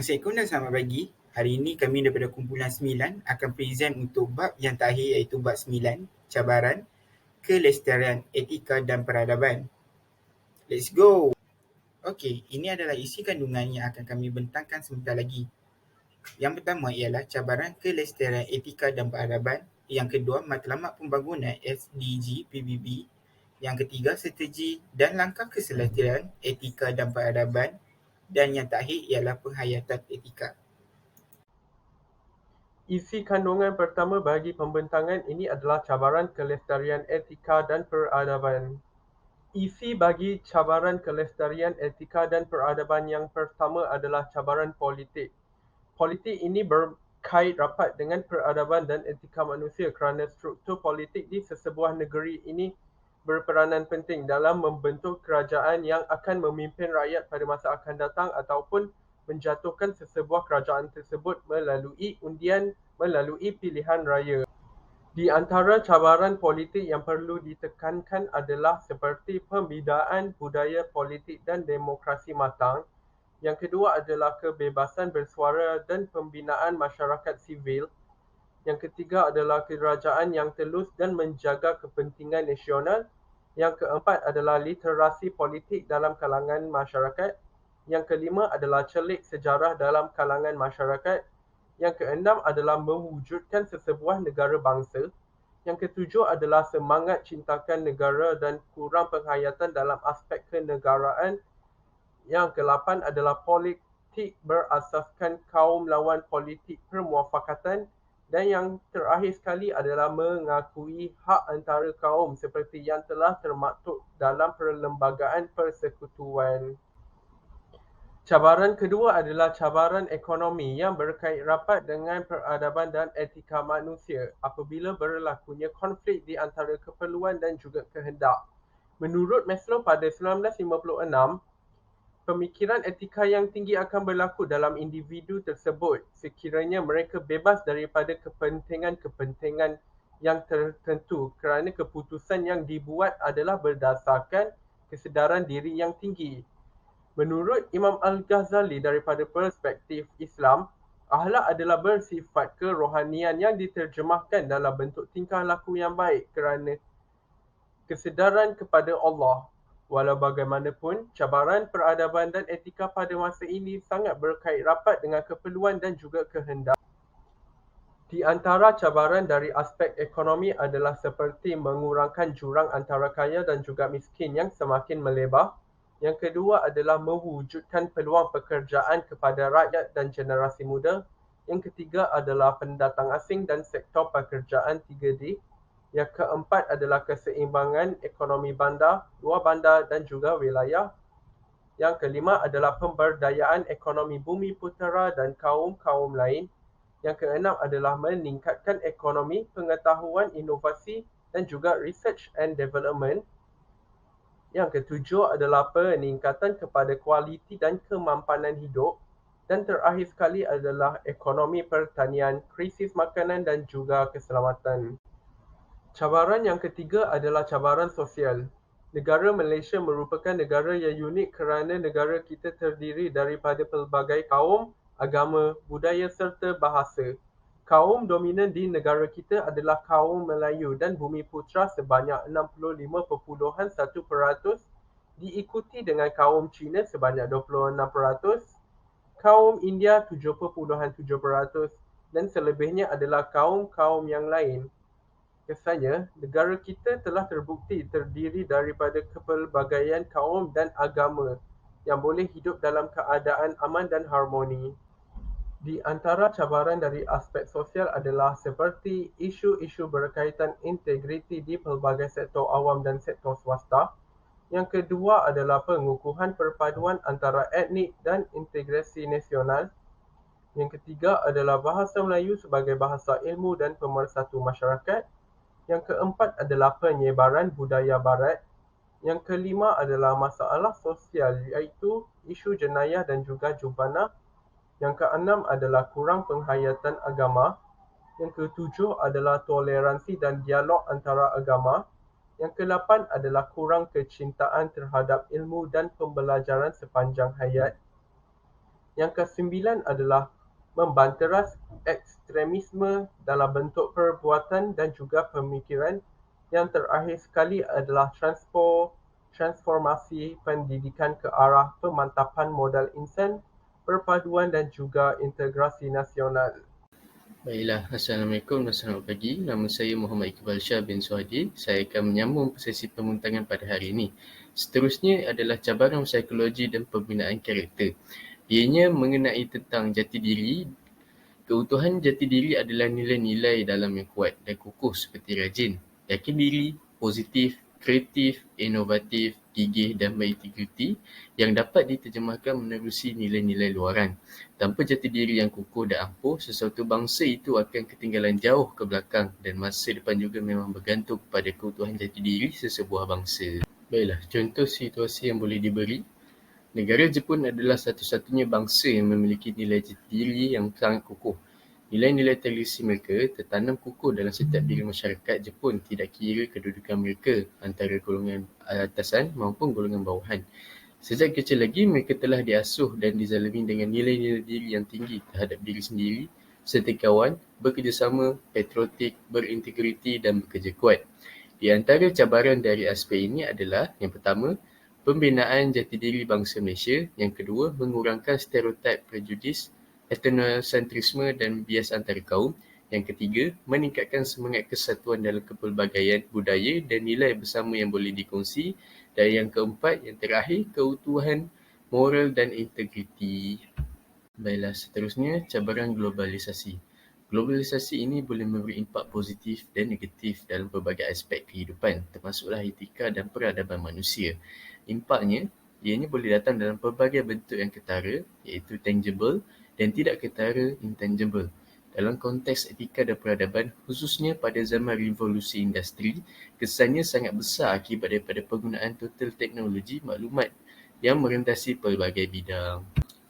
Assalamualaikum dan selamat pagi. Hari ini kami daripada kumpulan 9 akan present untuk bab yang terakhir iaitu bab 9, cabaran, kelestarian, etika dan peradaban. Let's go! Okey, ini adalah isi kandungan yang akan kami bentangkan sebentar lagi. Yang pertama ialah cabaran kelestarian, etika dan peradaban. Yang kedua, matlamat pembangunan SDG PBB. Yang ketiga, strategi dan langkah kelestarian, etika dan peradaban. Dan yang terakhir ialah penghayatan etika. Isi kandungan pertama bagi pembentangan ini adalah cabaran kelestarian etika dan peradaban. Isi bagi cabaran kelestarian etika dan peradaban yang pertama adalah cabaran politik. Politik ini berkait rapat dengan peradaban dan etika manusia kerana struktur politik di sesebuah negeri ini berperanan penting dalam membentuk kerajaan yang akan memimpin rakyat pada masa akan datang ataupun menjatuhkan sesebuah kerajaan tersebut melalui undian melalui pilihan raya. Di antara cabaran politik yang perlu ditekankan adalah seperti pembinaan budaya politik dan demokrasi matang. Yang kedua adalah kebebasan bersuara dan pembinaan masyarakat sivil. Yang ketiga adalah kerajaan yang telus dan menjaga kepentingan nasional. Yang keempat adalah literasi politik dalam kalangan masyarakat. Yang kelima adalah celik sejarah dalam kalangan masyarakat. Yang keenam adalah mewujudkan sesebuah negara bangsa. Yang ketujuh adalah semangat cintakan negara dan kurang penghayatan dalam aspek kenegaraan. Yang ke-8 adalah politik berasaskan kaum lawan politik permuafakatan. Dan yang terakhir sekali adalah mengakui hak antara kaum seperti yang telah termaktub dalam Perlembagaan Persekutuan. Cabaran kedua adalah cabaran ekonomi yang berkait rapat dengan peradaban dan etika manusia apabila berlakunya konflik di antara keperluan dan juga kehendak. Menurut Maslow pada 1956, pemikiran etika yang tinggi akan berlaku dalam individu tersebut sekiranya mereka bebas daripada kepentingan-kepentingan yang tertentu kerana keputusan yang dibuat adalah berdasarkan kesedaran diri yang tinggi. Menurut Imam Al-Ghazali daripada perspektif Islam, akhlak adalah bersifat kerohanian yang diterjemahkan dalam bentuk tingkah laku yang baik kerana kesedaran kepada Allah. Walau bagaimanapun, cabaran peradaban dan etika pada masa ini sangat berkait rapat dengan keperluan dan juga kehendak. Di antara cabaran dari aspek ekonomi adalah seperti mengurangkan jurang antara kaya dan juga miskin yang semakin melebar. Yang kedua adalah mewujudkan peluang pekerjaan kepada rakyat dan generasi muda. Yang ketiga adalah pendatang asing dan sektor pekerjaan 3D. Yang keempat adalah keseimbangan ekonomi bandar, luar bandar dan juga wilayah. Yang kelima adalah pemberdayaan ekonomi bumi putera dan kaum-kaum lain. Yang keenam adalah meningkatkan ekonomi, pengetahuan, inovasi dan juga research and development. Yang ketujuh adalah peningkatan kepada kualiti dan kemampanan hidup. Dan terakhir sekali adalah ekonomi pertanian, krisis makanan dan juga keselamatan. Cabaran yang ketiga adalah cabaran sosial. Negara Malaysia merupakan negara yang unik kerana negara kita terdiri daripada pelbagai kaum, agama, budaya serta bahasa. Kaum dominan di negara kita adalah kaum Melayu dan Bumiputera sebanyak 65.1%, diikuti dengan kaum Cina sebanyak 26%, kaum India 7.7%, dan selebihnya adalah kaum-kaum yang lain. Kesannya, negara kita telah terbukti terdiri daripada kepelbagaian kaum dan agama yang boleh hidup dalam keadaan aman dan harmoni. Di antara cabaran dari aspek sosial adalah seperti isu-isu berkaitan integriti di pelbagai sektor awam dan sektor swasta. Yang kedua adalah pengukuhan perpaduan antara etnik dan integrasi nasional. Yang ketiga adalah bahasa Melayu sebagai bahasa ilmu dan pemersatu masyarakat. Yang keempat adalah penyebaran budaya barat. Yang kelima adalah masalah sosial iaitu isu jenayah dan juga jubana. Yang keenam adalah kurang penghayatan agama. Yang ketujuh adalah toleransi dan dialog antara agama. Yang ke-8 adalah kurang kecintaan terhadap ilmu dan pembelajaran sepanjang hayat. Yang kesembilan adalah membanteras ekstremisme dalam bentuk perbuatan dan juga pemikiran. Yang terakhir sekali adalah transformasi pendidikan ke arah pemantapan modal insan, perpaduan dan juga integrasi nasional. Baiklah, Assalamualaikum dan selamat pagi. Nama saya Muhammad Iqbal Shah bin Suhadi. Saya akan menyambung sesi pembincangan pada hari ini. Seterusnya adalah cabaran psikologi dan pembinaan karakter. Ianya mengenai tentang jati diri. Keutuhan jati diri adalah nilai-nilai dalam yang kuat dan kukuh seperti rajin, yakin diri, positif, kreatif, inovatif, gigih dan berintegriti yang dapat diterjemahkan menerusi nilai-nilai luaran. Tanpa jati diri yang kukuh dan ampuh, sesuatu bangsa itu akan ketinggalan jauh ke belakang dan masa depan juga memang bergantung pada keutuhan jati diri sesebuah bangsa. Baiklah, contoh situasi yang boleh diberi. Negara Jepun adalah satu-satunya bangsa yang memiliki nilai jati diri yang sangat kukuh. Nilai-nilai tradisi mereka tertanam kukuh dalam setiap diri masyarakat Jepun, tidak kira kedudukan mereka antara golongan atasan maupun golongan bawahan. Sejak kecil lagi, mereka telah diasuh dan dizalimi dengan nilai-nilai diri yang tinggi terhadap diri sendiri, serta kawan, bekerjasama, patriotik, berintegriti dan bekerja kuat. Di antara cabaran dari aspek ini adalah, yang pertama, pembinaan jati diri bangsa Malaysia. Yang kedua, mengurangkan stereotip prejudis, etnosentrisme dan bias antara kaum. Yang ketiga, meningkatkan semangat kesatuan dalam kepelbagaian budaya dan nilai bersama yang boleh dikongsi. Dan yang keempat, yang terakhir, keutuhan moral dan integriti. Baiklah, seterusnya, cabaran globalisasi. Globalisasi ini boleh memberi impak positif dan negatif dalam pelbagai aspek kehidupan, termasuklah etika dan peradaban manusia. Impaknya, ianya boleh datang dalam pelbagai bentuk yang ketara, iaitu tangible, dan tidak ketara, intangible. Dalam konteks etika dan peradaban, khususnya pada zaman revolusi industri, kesannya sangat besar akibat daripada penggunaan total teknologi maklumat yang merentasi pelbagai bidang.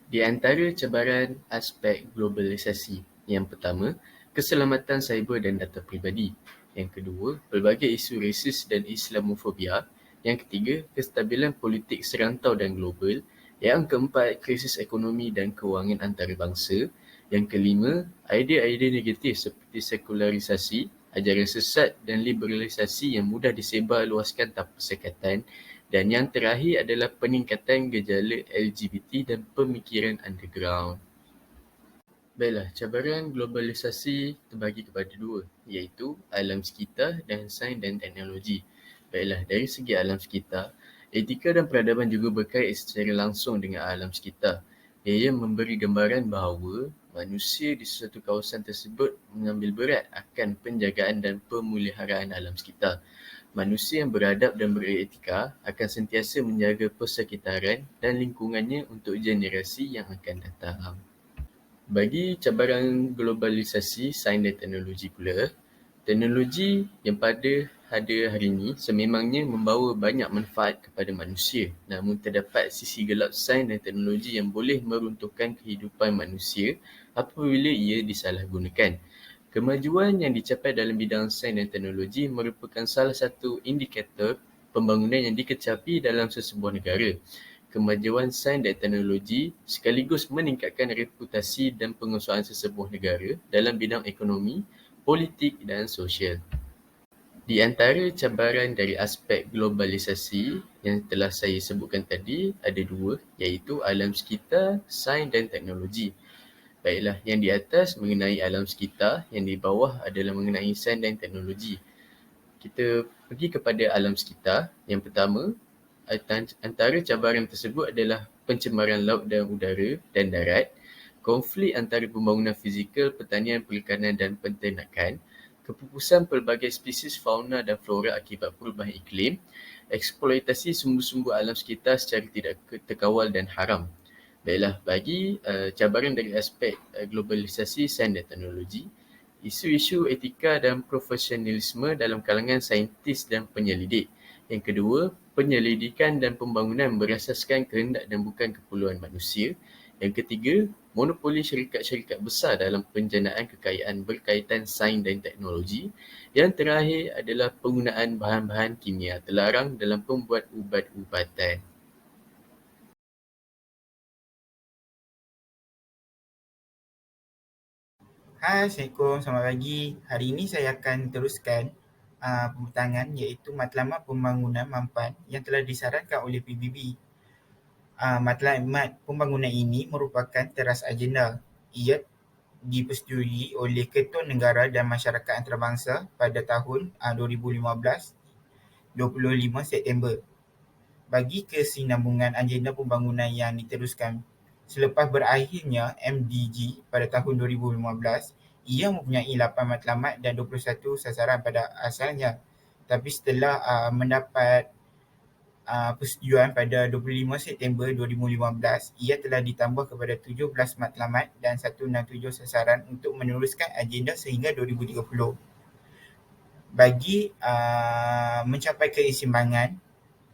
Di antara cabaran aspek globalisasi, yang pertama, keselamatan cyber dan data peribadi. Yang kedua, pelbagai isu rasis dan Islamofobia. Yang ketiga, kestabilan politik serantau dan global. Yang keempat, krisis ekonomi dan kewangan antarabangsa. Yang kelima, idea-idea negatif seperti sekularisasi, ajaran sesat dan liberalisasi yang mudah disebar luaskan tanpa sekatan. Dan yang terakhir adalah peningkatan gejala LGBT dan pemikiran underground. Baiklah, cabaran globalisasi terbagi kepada dua, iaitu alam sekitar dan sains dan teknologi. Baiklah, dari segi alam sekitar, etika dan peradaban juga berkait secara langsung dengan alam sekitar. Ia memberi gambaran bahawa manusia di sesuatu kawasan tersebut mengambil berat akan penjagaan dan pemeliharaan alam sekitar. Manusia yang beradab dan beretika akan sentiasa menjaga persekitaran dan lingkungannya untuk generasi yang akan datang. Bagi cabaran globalisasi sains dan teknologi pula, teknologi yang pada ada hari ini sememangnya membawa banyak manfaat kepada manusia. Namun terdapat sisi gelap sains dan teknologi yang boleh meruntuhkan kehidupan manusia apabila ia disalahgunakan. Kemajuan yang dicapai dalam bidang sains dan teknologi merupakan salah satu indikator pembangunan yang dikecapi dalam sesebuah negara. Kemajuan sains dan teknologi sekaligus meningkatkan reputasi dan penguasaan sesebuah negara dalam bidang ekonomi, politik dan sosial. Di antara cabaran dari aspek globalisasi yang telah saya sebutkan tadi ada dua, iaitu alam sekitar, sains dan teknologi. Baiklah, yang di atas mengenai alam sekitar, yang di bawah adalah mengenai sains dan teknologi. Kita pergi kepada alam sekitar. Yang pertama, antara cabaran tersebut adalah pencemaran laut dan udara dan darat, konflik antara pembangunan fizikal, pertanian, perikanan dan penternakan, kepupusan pelbagai spesies fauna dan flora akibat perubahan iklim, eksploitasi sumber-sumber alam sekitar secara tidak terkawal dan haram. Baiklah, bagi cabaran dari aspek globalisasi sains dan teknologi, isu-isu etika dan profesionalisme dalam kalangan saintis dan penyelidik. Yang kedua, penyelidikan dan pembangunan berasaskan kehendak dan bukan keperluan manusia. Yang ketiga, monopoli syarikat-syarikat besar dalam penjanaan kekayaan berkaitan sains dan teknologi. Yang terakhir adalah penggunaan bahan-bahan kimia terlarang dalam pembuat ubat-ubatan. Hai, Assalamualaikum, selamat pagi. Hari ini saya akan teruskan pembentangan iaitu matlamat pembangunan mampan yang telah disarankan oleh PBB. Matlamat pembangunan ini merupakan teras agenda. Ia dipersetujui oleh Ketua Negara dan Masyarakat Antarabangsa pada tahun 2015, 25 September. Bagi kesinambungan agenda pembangunan yang diteruskan selepas berakhirnya MDG pada tahun 2015, ia mempunyai 8 matlamat dan 21 sasaran pada asalnya. Tapi setelah mendapat persetujuan pada 25 September 2015, ia telah ditambah kepada 17 matlamat dan 167 sasaran untuk meneruskan agenda sehingga 2030. Bagi mencapai keseimbangan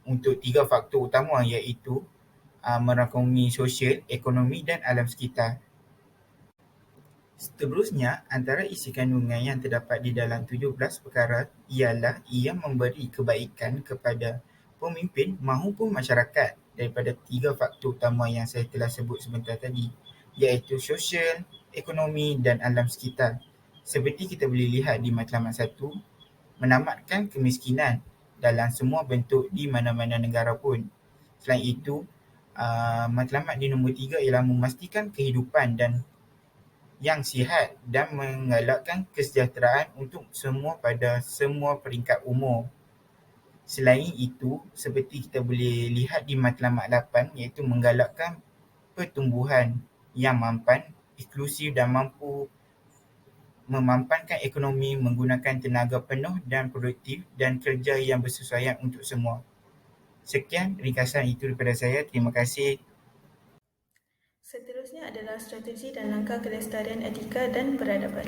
untuk 3 faktor utama iaitu merangkumi sosial, ekonomi dan alam sekitar. Seterusnya, antara isi kandungan yang terdapat di dalam 17 perkara ialah ia memberi kebaikan kepada pemimpin maupun masyarakat daripada 3 faktor utama yang saya telah sebut sebentar tadi, iaitu sosial, ekonomi dan alam sekitar. Seperti kita boleh lihat di matlamat 1, menamatkan kemiskinan dalam semua bentuk di mana-mana negara pun. Selain itu, matlamat di nombor 3 ialah memastikan kehidupan dan yang sihat dan menggalakkan kesejahteraan untuk semua pada semua peringkat umur. Selain itu, seperti kita boleh lihat di matlamat 8 iaitu menggalakkan pertumbuhan yang mampan, inklusif dan mampu memampankan ekonomi menggunakan tenaga penuh dan produktif dan kerja yang bersesuaian untuk semua. Sekian ringkasan itu daripada saya. Terima kasih. Seterusnya adalah strategi dan langkah kelestarian etika dan peradaban.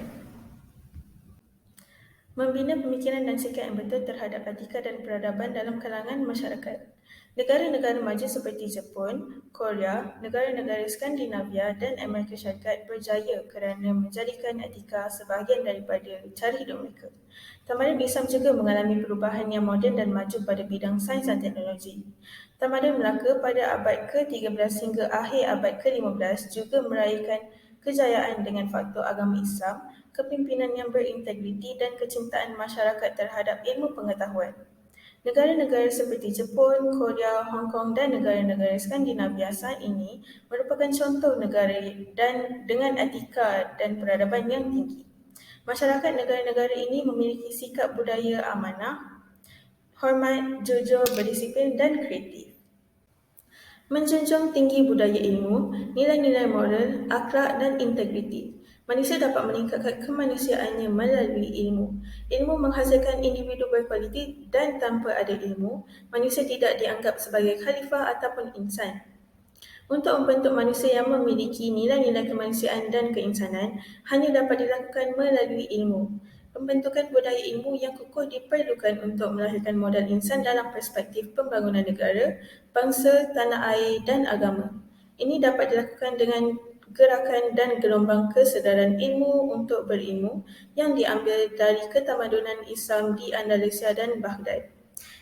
Membina pemikiran dan sikap yang betul terhadap etika dan peradaban dalam kalangan masyarakat. Negara-negara maju seperti Jepun, Korea, negara-negara Skandinavia dan Amerika Syarikat berjaya kerana menjadikan etika sebahagian daripada cara hidup mereka. Tamadun Islam juga mengalami perubahan yang moden dan maju pada bidang sains dan teknologi. Tamadun Melaka pada abad ke-13 hingga akhir abad ke-15 juga meraihkan kejayaan dengan faktor agama Islam, kepimpinan yang berintegriti dan kecintaan masyarakat terhadap ilmu pengetahuan. Negara-negara seperti Jepun, Korea, Hong Kong dan negara-negara Skandinavia saat ini merupakan contoh negara dan dengan etika dan peradaban yang tinggi. Masyarakat negara-negara ini memiliki sikap budaya amanah, hormat, jujur, berdisiplin dan kreatif. Menjunjung tinggi budaya ilmu, nilai-nilai moral, akhlak dan integriti. Manusia dapat meningkatkan kemanusiaannya melalui ilmu. Ilmu menghasilkan individu berkualiti dan tanpa ada ilmu, manusia tidak dianggap sebagai khalifah ataupun insan. Untuk membentuk manusia yang memiliki nilai-nilai kemanusiaan dan keinsanan, hanya dapat dilakukan melalui ilmu. Pembentukan budaya ilmu yang kukuh diperlukan untuk melahirkan modal insan dalam perspektif pembangunan negara, bangsa, tanah air dan agama. Ini dapat dilakukan dengan gerakan dan gelombang kesedaran ilmu untuk berilmu yang diambil dari ketamadunan Islam di Andalusia dan Baghdad.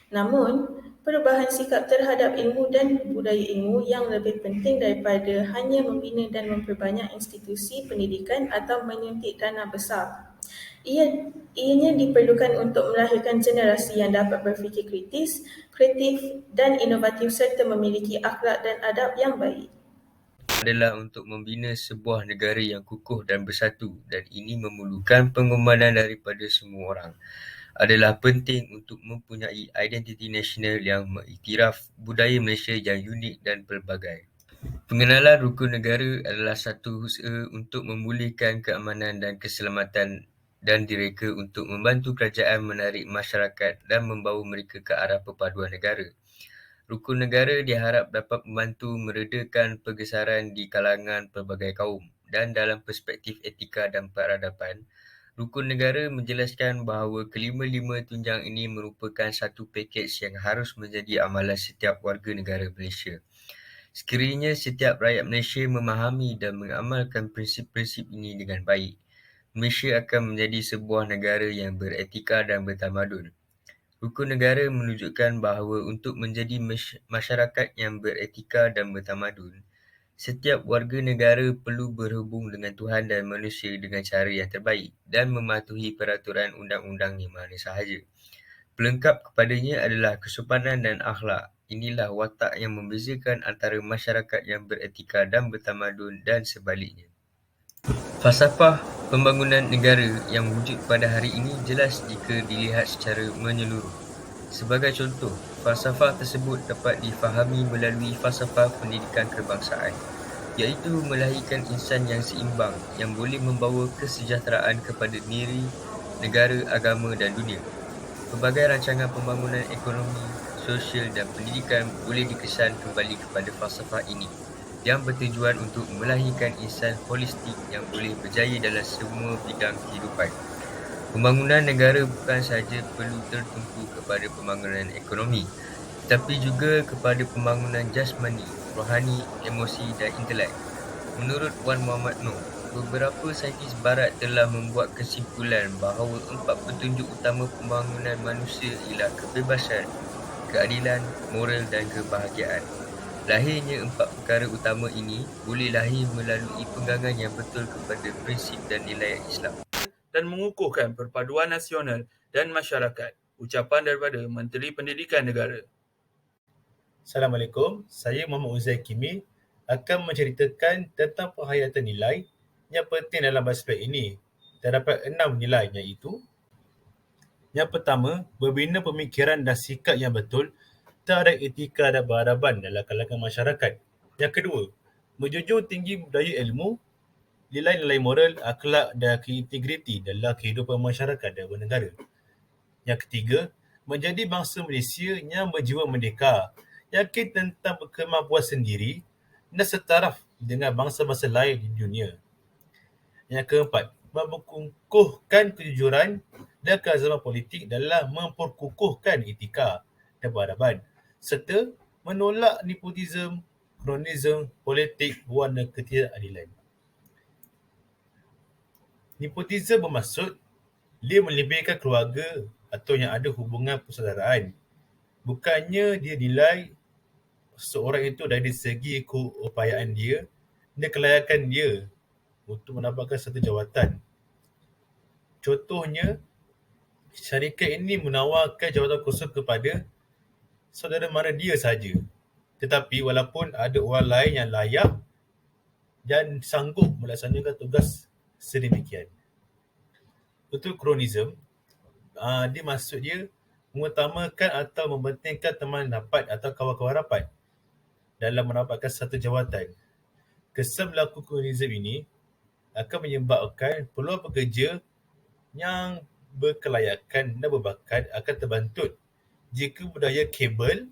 Namun, perubahan sikap terhadap ilmu dan budaya ilmu yang lebih penting daripada hanya membina dan memperbanyak institusi pendidikan atau menyuntik dana besar. Ianya diperlukan untuk melahirkan generasi yang dapat berfikir kritis, kreatif dan inovatif serta memiliki akhlak dan adab yang baik. Adalah untuk membina sebuah negara yang kukuh dan bersatu, dan ini memerlukan pengorbanan daripada semua orang. Adalah penting untuk mempunyai identiti nasional yang mengiktiraf budaya Malaysia yang unik dan pelbagai. Pengenalan rukun negara adalah satu usaha untuk memulihkan keamanan dan keselamatan dan direka untuk membantu kerajaan menarik masyarakat dan membawa mereka ke arah perpaduan negara. Rukun negara diharap dapat membantu meredakan pergesaran di kalangan pelbagai kaum, dan dalam perspektif etika dan peradaban, rukun negara menjelaskan bahawa kelima-lima tunjang ini merupakan satu pakej yang harus menjadi amalan setiap warga negara Malaysia. Sekiranya setiap rakyat Malaysia memahami dan mengamalkan prinsip-prinsip ini dengan baik, Malaysia akan menjadi sebuah negara yang beretika dan bertamadun. Rukun negara menunjukkan bahawa untuk menjadi masyarakat yang beretika dan bertamadun, Setiap warga negara perlu berhubung dengan Tuhan dan manusia dengan cara yang terbaik dan mematuhi peraturan undang-undang di mana sahaja. Pelengkap kepadanya adalah kesopanan dan akhlak. Inilah watak yang membezakan antara masyarakat yang beretika dan bertamadun dan sebaliknya. Falsafah pembangunan negara yang wujud pada hari ini jelas jika dilihat secara menyeluruh. Sebagai contoh, falsafah tersebut dapat difahami melalui falsafah pendidikan kebangsaan, iaitu melahirkan insan yang seimbang yang boleh membawa kesejahteraan kepada diri, negara, agama dan dunia. Pelbagai rancangan pembangunan ekonomi, sosial dan pendidikan boleh dikesan kembali kepada falsafah ini yang bertujuan untuk melahirkan insan holistik yang boleh berjaya dalam semua bidang kehidupan. Pembangunan negara bukan sahaja perlu tertumpu kepada pembangunan ekonomi, tetapi juga kepada pembangunan jasmani, rohani, emosi dan intelek. Menurut Wan Muhammad Noor, beberapa saintis barat telah membuat kesimpulan bahawa 4 petunjuk utama pembangunan manusia ialah kebebasan, keadilan, moral dan kebahagiaan. Lahirnya 4 perkara utama ini boleh lahir melalui pegangan yang betul kepada prinsip dan nilai Islam dan mengukuhkan perpaduan nasional dan masyarakat. Ucapan daripada Menteri Pendidikan Negara. Assalamualaikum, saya Muhammad Uzair Kimi akan menceritakan tentang penghayatan nilai yang penting dalam aspek ini. Terdapat 6 nilai iaitu: yang pertama, membina pemikiran dan sikap yang betul terhadap etika dan peradaban dalam kalangan masyarakat. Yang kedua, menjunjung tinggi budaya ilmu, nilai-nilai moral, akhlak dan integriti dalam kehidupan masyarakat dan bernegara. Yang ketiga, menjadi bangsa Malaysia yang berjiwa merdeka, yakin tentang kemampuan sendiri dan setaraf dengan bangsa-bangsa lain di dunia. Yang keempat, memperkukuhkan kejujuran dan keazaman politik dalam memperkukuhkan etika dan peradaban, serta menolak nepotisme, kronisme, politik wang dan ketidakadilan. Nepotisme bermaksud dia melebihkan keluarga atau yang ada hubungan persaudaraan. Bukannya dia nilai seorang itu dari segi keupayaan dia dan kelayakan dia untuk mendapatkan satu jawatan. Contohnya, syarikat ini menawarkan jawatan khusus kepada saudara mara dia sahaja. Tetapi walaupun ada orang lain yang layak dan sanggup melaksanakan tugas sedemikian. Untuk kronisme, dia maksud dia mengutamakan atau mempentingkan teman rapat atau kawan-kawan rapat dalam mendapatkan satu jawatan. Kesan berlaku kronisme ini akan menyebabkan peluang pekerja yang berkelayakan dan berbakat akan terbantut jika budaya kabel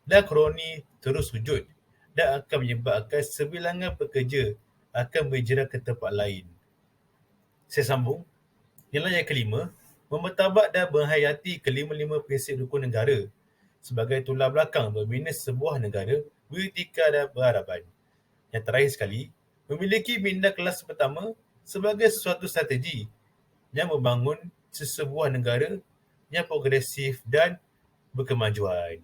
dan kroni terus wujud dan akan menyebabkan sebilangan pekerja akan berhijrah ke tempat lain. Saya sambung. Nilai yang kelima, memertabat dan menghayati kelima-lima prinsip rukun negara sebagai tulang belakang membina sebuah negara beretika dan peradaban. Yang terakhir sekali, memiliki minda kelas pertama sebagai suatu strategi yang membangun sesebuah negara yang progresif dan berkemajuan.